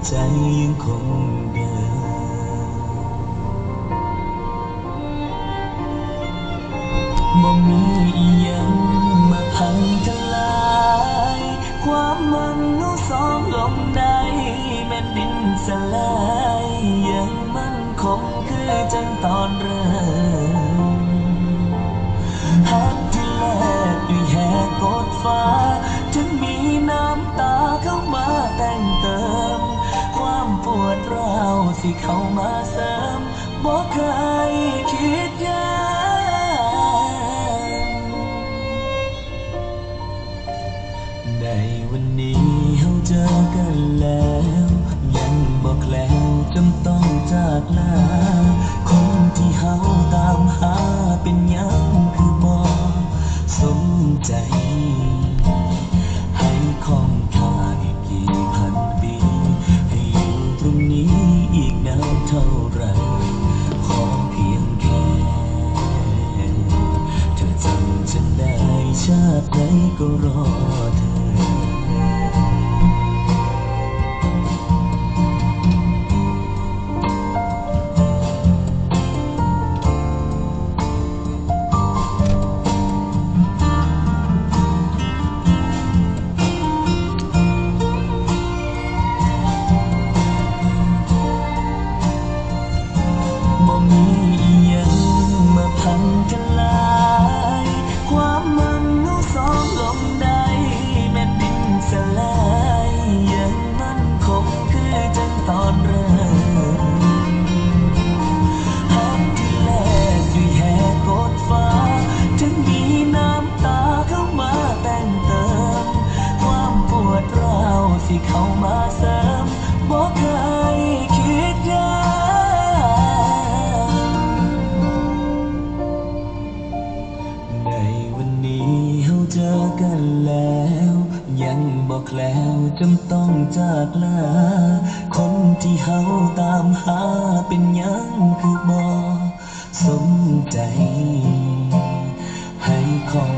ใจยังคงเดิมบ่มีอีหยังมาพังทลายความมันนู้สองลงได้แม่นดินสลายยังมันคงคือจังตอนเริ่มหักที่แลกด้วยแหกกดฟ้าถึงมีน้ำตาเข้ามาแต่งเติมความปวดร้าวที่เข้ามาเสริมบ่เคยคิดยากในวันนี้เราเจอกันแล้วยังบอกแล้วจำต้องจากลาคนที่เฮาตามหาเป็นยังคือบ่สมใจให้ของค่าอีกกี่พันปีให้อยู่ตรงนี้อีกนานเท่าไรขอเพียงแค่เธอจำฉันได้ชาติไหนก็รอเธอบ่มีอีหยังมาพังทลายความมันนู้สองลงได้แม่นดินสลายยังมันคงคือจังตอนเริ่มหักที่แลกด้วยแหกกดฟ้าถึงมีน้ำตาเข้ามาแต่งเติมความปวดร้าวที่เข้ามาเสริมบ่เคยคิดยากในวันนี้เราเจอกันแล้วยังบอกแล้วจำต้องจากลาคนที่เฮาตามหาเป็นยังคือบ่สมใจให้ของ